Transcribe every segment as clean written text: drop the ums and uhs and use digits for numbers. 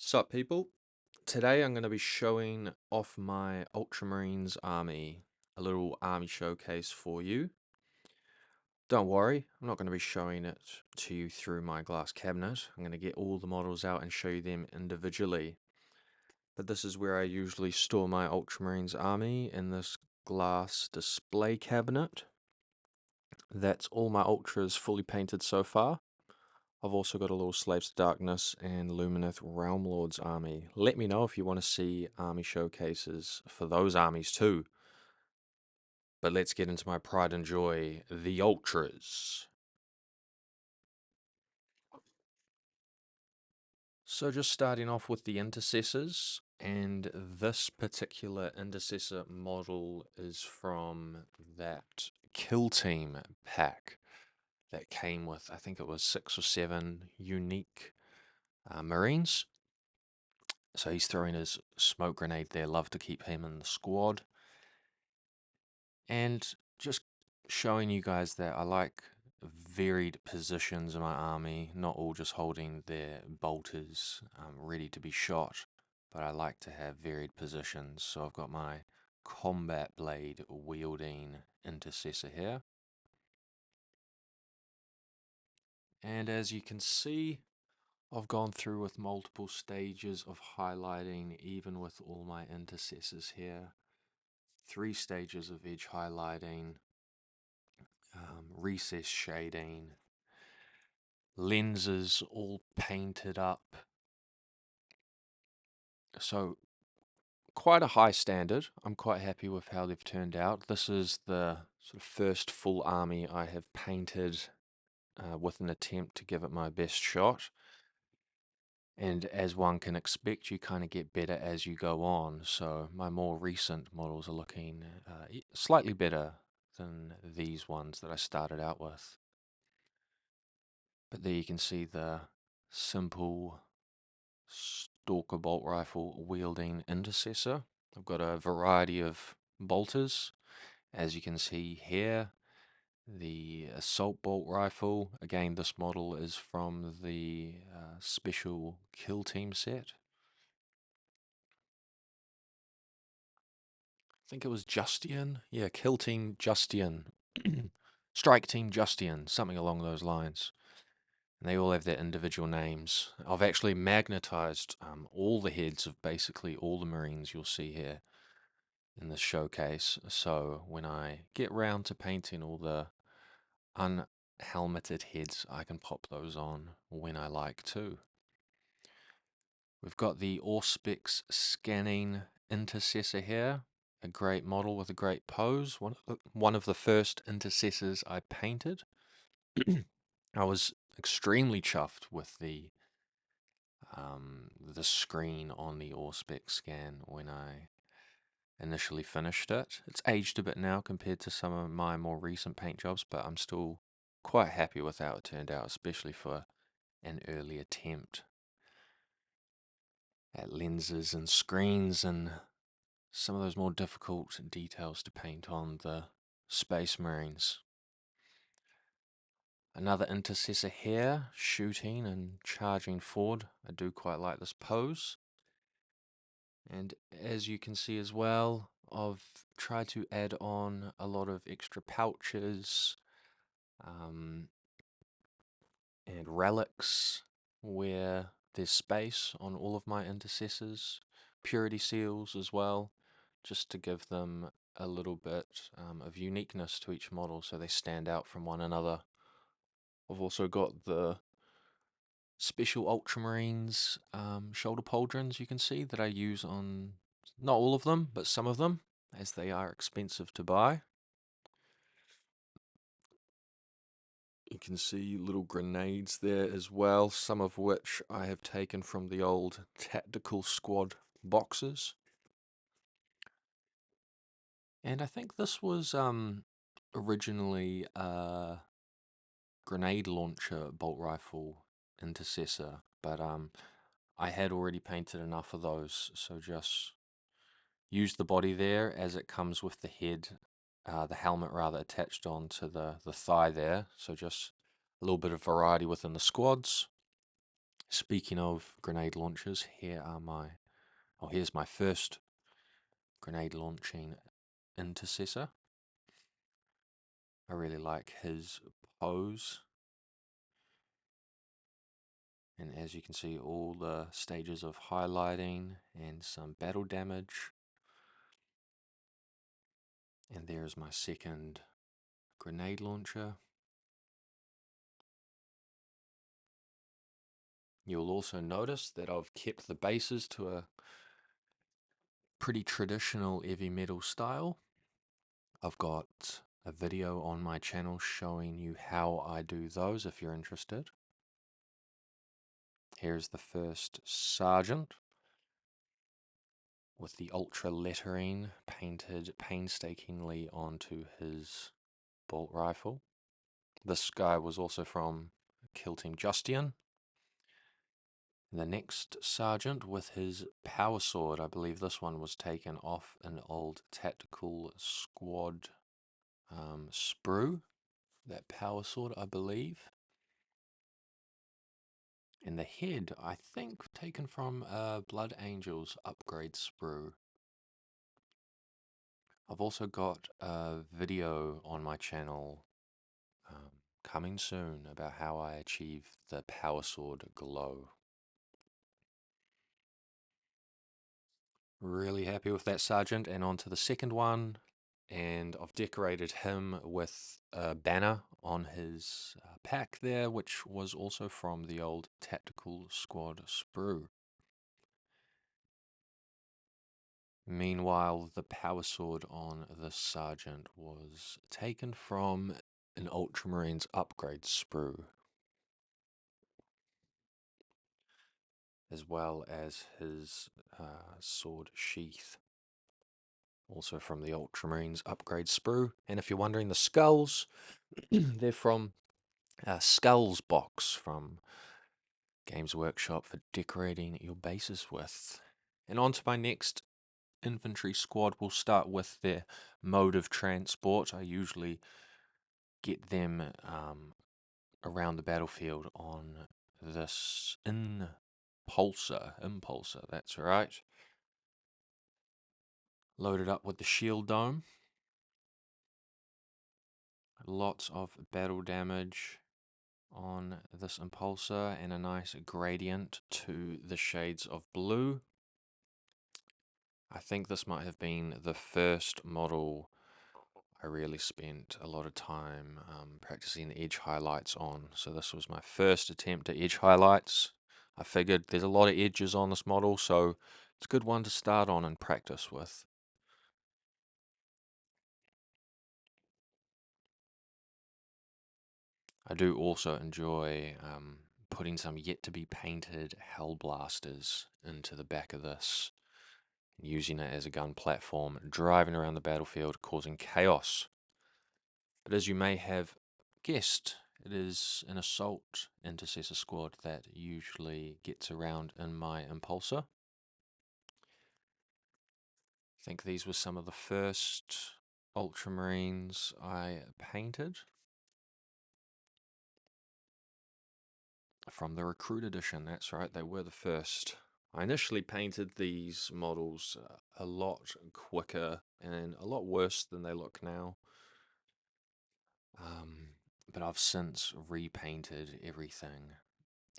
Sup people? Today I'm going to be showing off my Ultramarines army, a little army showcase for you. Don't worry, I'm not going to be showing it to you through my glass cabinet. I'm going to get all the models out and show you them individually. But this is where I usually store my Ultramarines army, in this glass display cabinet. That's all my Ultras fully painted so far. I've also got a little Slaves to Darkness and Lumineth Realm Lords army. Let me know if you want to see army showcases for those armies too. But let's get into my pride and joy, the Ultras. So just starting off with the Intercessors, and this particular Intercessor model is from that Kill Team pack that came with, I think it was 6 or 7 unique Marines. So he's throwing his smoke grenade there. Love to keep him in the squad. And just showing you guys that I like varied positions in my army, not all just holding their bolters ready to be shot, but I like to have varied positions. So I've got my combat blade wielding intercessor here. And as you can see, I've gone through with multiple stages of highlighting, even with all my intercessors here. 3 stages of edge highlighting, recess shading, lenses all painted up. So quite a high standard. I'm quite happy with how they've turned out. This is the sort of first full army I have painted with an attempt to give it my best shot. And as one can expect, you kind of get better as you go on. So my more recent models are looking slightly better than these ones that I started out with. But there you can see the simple Stalker bolt rifle wielding intercessor. I've got a variety of bolters, as you can see here. The assault bolt rifle, again this model is from the special kill team set. I think it was Justian. Yeah, Kill Team Justian. Strike Team Justian, something along those lines. And they all have their individual names. I've actually magnetized all the heads of basically all the Marines you'll see here in this showcase. So when I get round to painting all the unhelmeted heads, I can pop those on when I like to. We've got the Auspex scanning intercessor here. A great model with a great pose. One of the first intercessors I painted. I was extremely chuffed with the screen on the Auspex scan when I initially finished it. It's aged a bit now compared to some of my more recent paint jobs, but I'm still quite happy with how it turned out, especially for an early attempt at lenses and screens and some of those more difficult details to paint on the Space Marines. Another intercessor here, shooting and charging forward. I do quite like this pose. And as you can see as well, I've tried to add on a lot of extra pouches and relics where there's space on all of my intercessors. Purity seals as well, just to give them a little bit of uniqueness to each model so they stand out from one another. I've also got the special Ultramarines shoulder pauldrons you can see that I use on not all of them, but some of them, as they are expensive to buy. You can see little grenades there as well, some of which I have taken from the old Tactical Squad boxes. And I think this was originally a grenade launcher bolt rifle intercessor, but I had already painted enough of those, so just use the body there as it comes with the head, the helmet rather, attached onto the thigh there. So just a little bit of variety within the squads. Speaking of grenade launchers, here's my first grenade launching intercessor. I really like his pose. And as you can see, all the stages of highlighting and some battle damage. And there's my second grenade launcher. You'll also notice that I've kept the bases to a pretty traditional heavy metal style. I've got a video on my channel showing you how I do those if you're interested. Here's the first sergeant with the ultra lettering painted painstakingly onto his bolt rifle. This guy was also from Kill Team Justian. The next sergeant with his power sword, I believe this one was taken off an old tactical squad sprue. That power sword, I believe. And the head, I think, taken from Blood Angel's upgrade sprue. I've also got a video on my channel coming soon about how I achieve the power sword glow. Really happy with that sergeant, and on to the second one. And I've decorated him with a banner on his pack there, which was also from the old Tactical Squad sprue. Meanwhile, the power sword on the sergeant was taken from an Ultramarines upgrade sprue, as well as his sword sheath, also from the Ultramarines upgrade sprue. And if you're wondering, the skulls, they're from Skulls box from Games Workshop for decorating your bases with. And on to my next infantry squad. We'll start with their mode of transport. I usually get them around the battlefield on this impulsor, that's right. Loaded up with the shield dome. Lots of battle damage on this impulsor and a nice gradient to the shades of blue. I think this might have been the first model I really spent a lot of time practicing the edge highlights on. So this was my first attempt at edge highlights. I figured there's a lot of edges on this model, so it's a good one to start on and practice with. I do also enjoy putting some yet to be painted Hell Blasters into the back of this, using it as a gun platform, driving around the battlefield, causing chaos. But as you may have guessed, it is an assault intercessor squad that usually gets around in my impulsor. I think these were some of the first Ultramarines I painted from the Recruit Edition. That's right, they were the first. I initially painted these models a lot quicker and a lot worse than they look now. But I've since repainted everything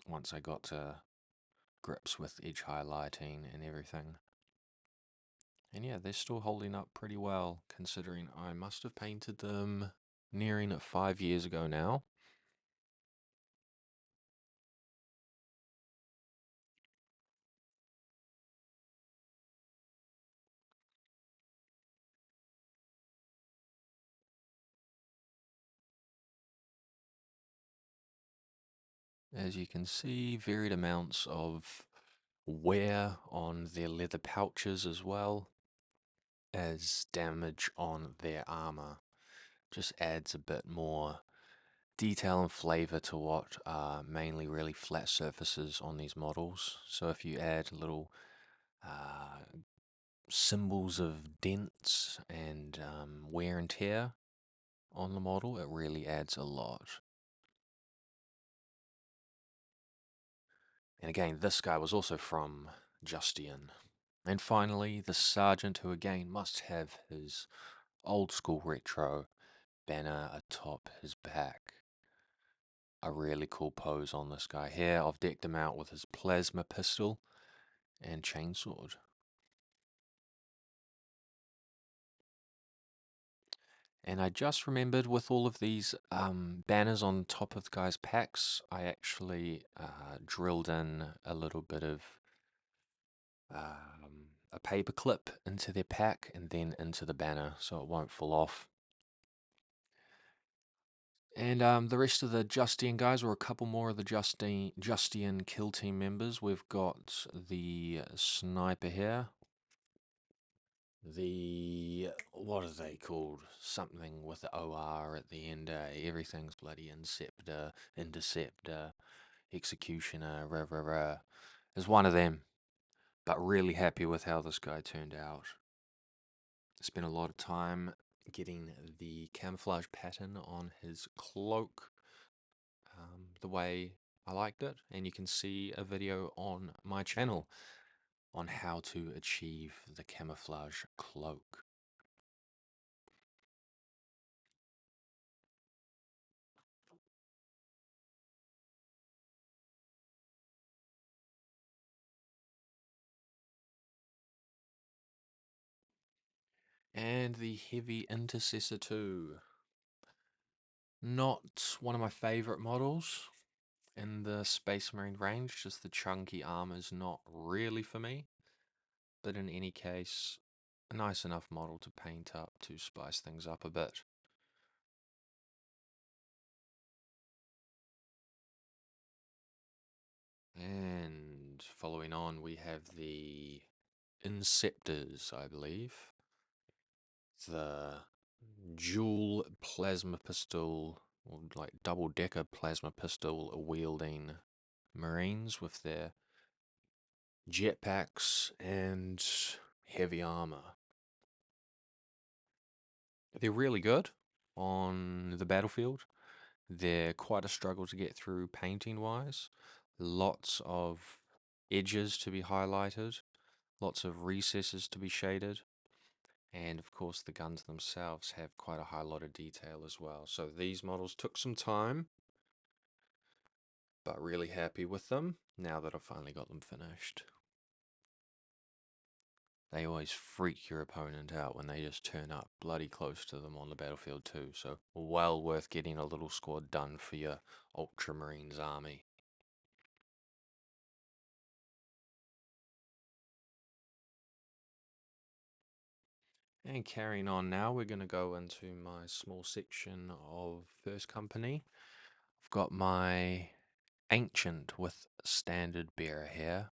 once I got to grips with edge highlighting and everything. And yeah, they're still holding up pretty well, considering I must have painted them nearing 5 years ago now. As you can see, varied amounts of wear on their leather pouches as well as damage on their armor. Just adds a bit more detail and flavor to what are mainly really flat surfaces on these models. So if you add little symbols of dents and wear and tear on the model, it really adds a lot. And again, this guy was also from Justian. And finally, the sergeant, who again must have his old school retro banner atop his back. A really cool pose on this guy here. I've decked him out with his plasma pistol and chainsword. And I just remembered, with all of these banners on top of the guys' packs, I actually drilled in a little bit of a paper clip into their pack and then into the banner so it won't fall off. And the rest of the Justian guys, or a couple more of the Justian kill team members. We've got the sniper here. What are they called? Something with the OR at the end. Everything's bloody interceptor, executioner, rah rah rah. Is one of them, but really happy with how this guy turned out. Spent a lot of time getting the camouflage pattern on his cloak the way I liked it, and you can see a video on my channel on how to achieve the camouflage cloak. And the Heavy Intercessor 2. Not one of my favorite models in the Space Marine range, just the chunky armor's not really for me. But in any case, a nice enough model to paint up to spice things up a bit. And following on, we have the Inceptors, I believe. The dual plasma pistol, or like double decker plasma pistol wielding Marines with their jetpacks and heavy armor. They're really good on the battlefield. They're quite a struggle to get through painting wise. Lots of edges to be highlighted, lots of recesses to be shaded. And of course, the guns themselves have quite a high lot of detail as well. So these models took some time, but really happy with them now that I've finally got them finished. They always freak your opponent out when they just turn up bloody close to them on the battlefield too. So well worth getting a little squad done for your Ultramarines army. And carrying on now, we're going to go into my small section of First Company. I've got my Ancient with standard bearer here.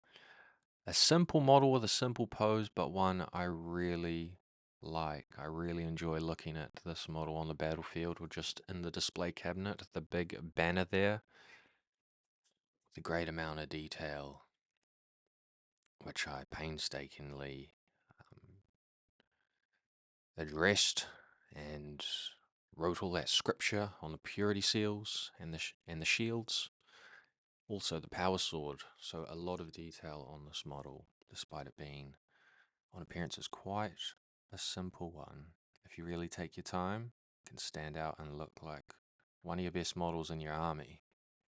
A simple model with a simple pose, but one I really like. I really enjoy looking at this model on the battlefield or just in the display cabinet. The big banner there, the great amount of detail, which I painstakingly addressed and wrote all that scripture on the purity seals and the shields. Also the power sword. So a lot of detail on this model, despite it being on appearance is quite a simple one. If you really take your time, it can stand out and look like one of your best models in your army.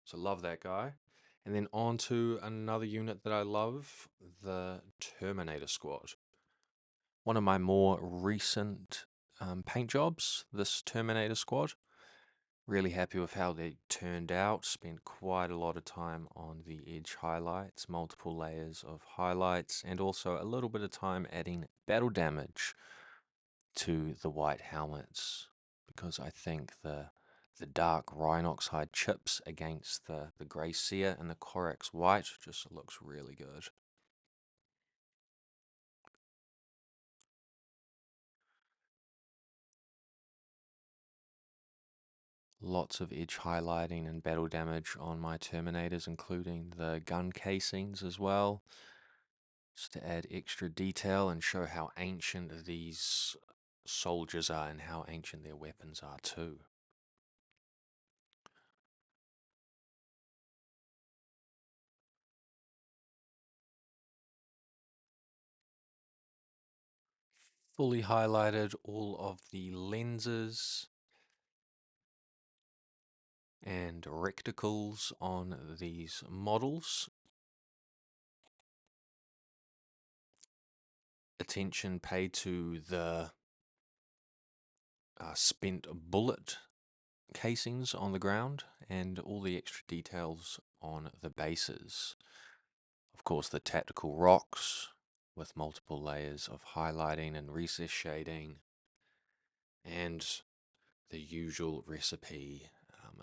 So love that guy. And then on to another unit that I love, the Terminator Squad. One of my more recent paint jobs, this Terminator Squad. Really happy with how they turned out. Spent quite a lot of time on the edge highlights, multiple layers of highlights, and also a little bit of time adding battle damage to the white helmets, because I think the dark Rhinox hide chips against the grey Seer and the Corax white just looks really good. Lots of edge highlighting and battle damage on my Terminators, including the gun casings as well, just to add extra detail and show how ancient these soldiers are and how ancient their weapons are too. Fully highlighted all of the lenses and reticles on these models. Attention paid to the spent bullet casings on the ground and all the extra details on the bases. Of course, the tactical rocks with multiple layers of highlighting and recess shading, and the usual recipe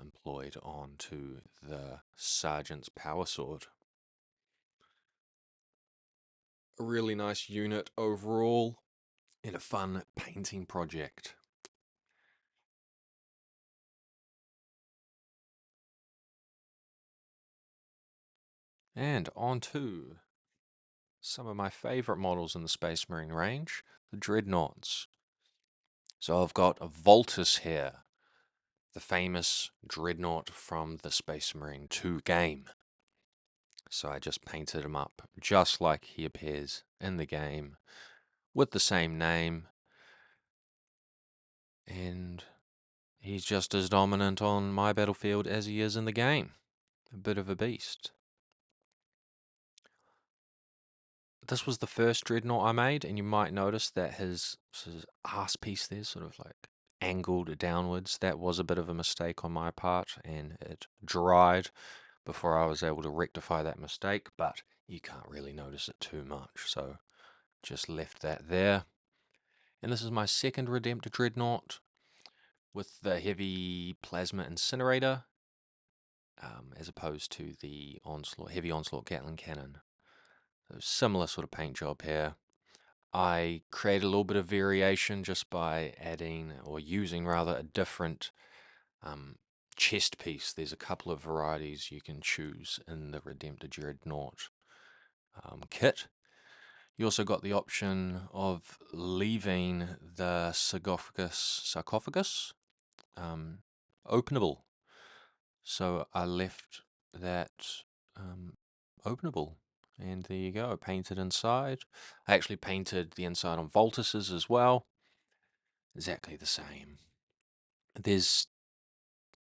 employed onto the Sergeant's Power Sword. A really nice unit overall and a fun painting project. And on to some of my favorite models in the Space Marine range, the Dreadnoughts. So I've got a Voltus here, the famous Dreadnought from the Space Marine 2 game. So I just painted him up just like he appears in the game with the same name, and he's just as dominant on my battlefield as he is in the game. A bit of a beast. This was the first Dreadnought I made, and you might notice that his arse piece there sort of like angled downwards. That was a bit of a mistake on my part, and it dried before I was able to rectify that mistake, but you can't really notice it too much, so just left that there. And this is my second Redemptor Dreadnought with the heavy plasma incinerator, as opposed to the heavy onslaught Gatling cannon. So similar sort of paint job here. I create a little bit of variation just by adding, or using rather, a different chest piece. There's a couple of varieties you can choose in the Redemptor Dreadnought kit. You also got the option of leaving the sarcophagus openable. So I left that openable. And there you go, painted inside. I actually painted the inside on Voltus's as well. Exactly the same. There's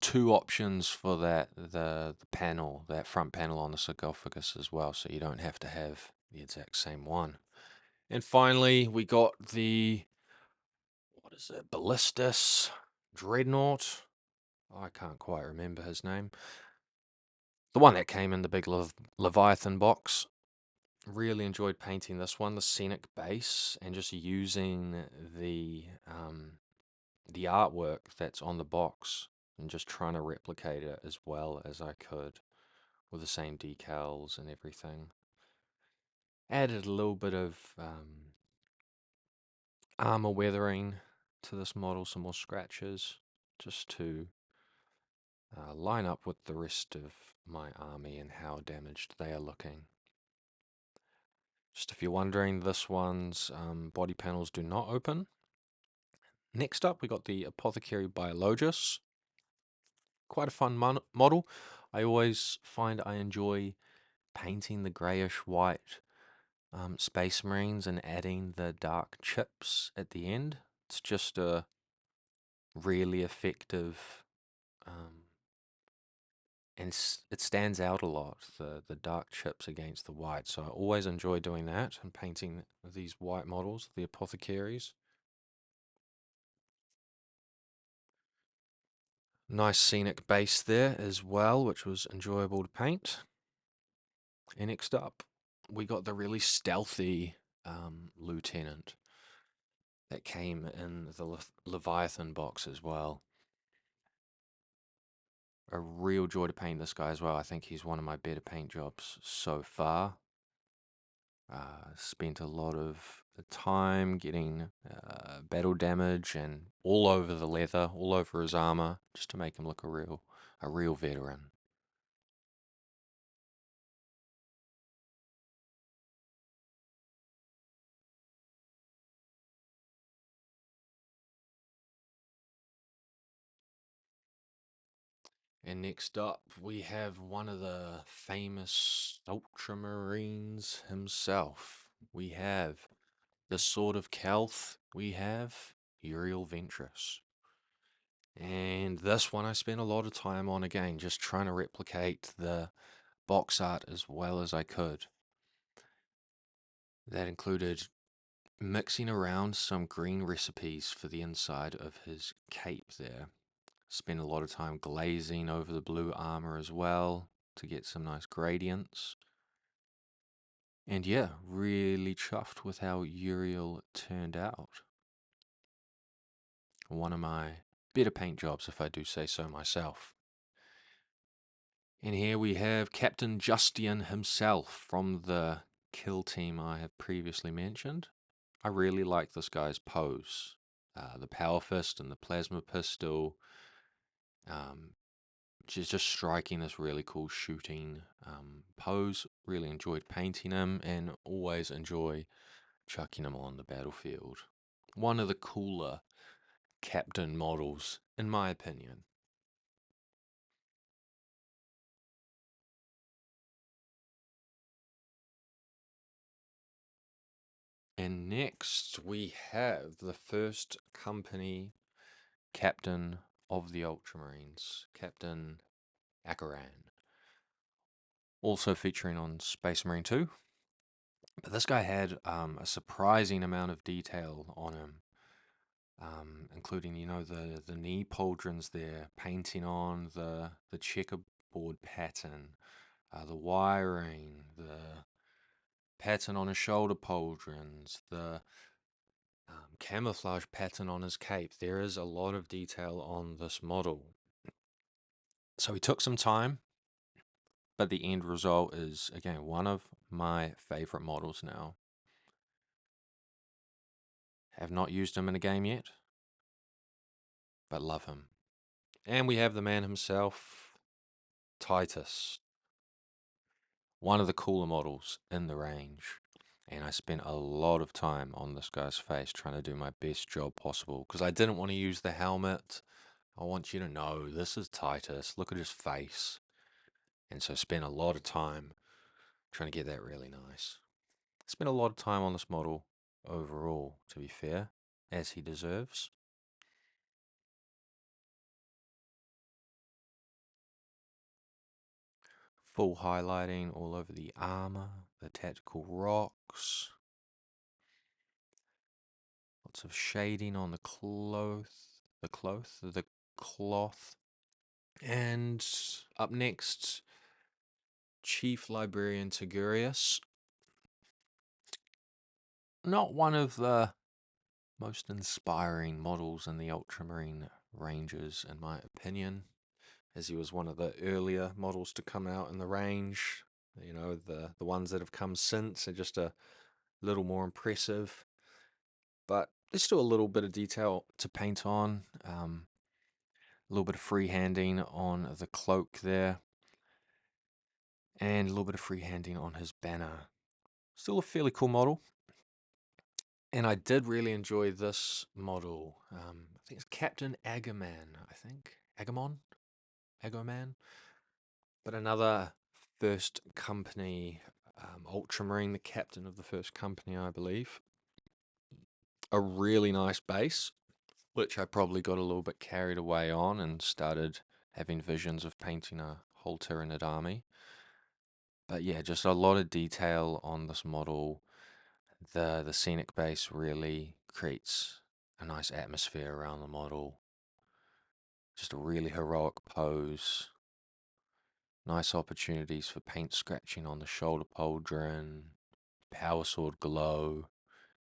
two options for the panel, that front panel on the sarcophagus as well, so you don't have to have the exact same one. And finally, we got the, what is it, Ballistus Dreadnought. I can't quite remember his name. The one that came in the big Leviathan box. Really enjoyed painting this one, the scenic base, and just using the artwork that's on the box and just trying to replicate it as well as I could with the same decals and everything. Added a little bit of armor weathering to this model, some more scratches, just to line up with the rest of my army and how damaged they are looking. Just if you're wondering, this one's body panels do not open. Next up, we got the Apothecary Biologus. Quite a fun model. I always find I enjoy painting the greyish-white Space Marines and adding the dark chips at the end. It's just a really effective, and it stands out a lot, the dark chips against the white. So I always enjoy doing that and painting these white models, the Apothecaries. Nice scenic base there as well, which was enjoyable to paint. And next up, we got the really stealthy Lieutenant that came in the Leviathan box as well. A real joy to paint this guy as well. I think he's one of my better paint jobs so far. Spent a lot of the time getting battle damage and all over the leather, all over his armor, just to make him look a real veteran. And next up, we have one of the famous Ultramarines himself. We have the Sword of Kelth, we have Uriel Ventress. And this one I spent a lot of time on again, just trying to replicate the box art as well as I could. That included mixing around some green recipes for the inside of his cape there. Spent a lot of time glazing over the blue armor as well to get some nice gradients. And yeah, really chuffed with how Uriel turned out. One of my better paint jobs, if I do say so myself. And here we have Captain Justian himself from the kill team I have previously mentioned. I really like this guy's pose. The power fist and the plasma pistol. Just striking this really cool shooting pose. Really enjoyed painting him and always enjoy chucking him on the battlefield. One of the cooler captain models, in my opinion. And next we have the first company captain of the Ultramarines, Captain Akaran. Also featuring on Space Marine 2. But this guy had a surprising amount of detail on him, including, the knee pauldrons there, painting on the checkerboard pattern, the wiring, the pattern on his shoulder pauldrons, the camouflage pattern on his cape. There is a lot of detail on this model. So he took some time, but the end result is, again, one of my favorite models now. Have not used him in a game yet, but love him. And we have the man himself, Titus. One of the cooler models in the range. And I spent a lot of time on this guy's face trying to do my best job possible because I didn't want to use the helmet. I want you to know this is Titus. Look at his face. And so spent a lot of time trying to get that really nice. Spent a lot of time on this model overall, to be fair, as he deserves. Full highlighting all over the armor, the tactical rocks. Lots of shading on the cloth. And up next, Chief Librarian Tigurius. Not one of the most inspiring models in the Ultramarine ranges, in my opinion, as he was one of the earlier models to come out in the range. The ones that have come since are just a little more impressive. But there's still a little bit of detail to paint on. A little bit of freehanding on the cloak there. And a little bit of freehanding on his banner. Still a fairly cool model. And I did really enjoy this model. I think it's Captain Agaman, I think. Agoman? But another first company Ultramarine, the captain of the first company, I believe. A really nice base, which I probably got a little bit carried away on and started having visions of painting a whole Tyranid army. But yeah, just a lot of detail on this model. The scenic base really creates a nice atmosphere around the model. Just a really heroic pose. Nice opportunities for paint scratching on the shoulder pauldron, power sword glow,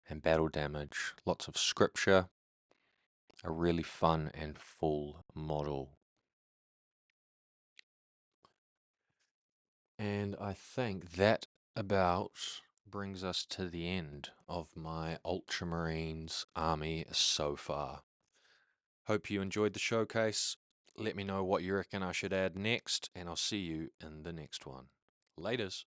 and battle damage. Lots of scripture. A really fun and full model. And I think that about brings us to the end of my Ultramarines army so far. Hope you enjoyed the showcase. Let me know what you reckon I should add next, and I'll see you in the next one. Laters.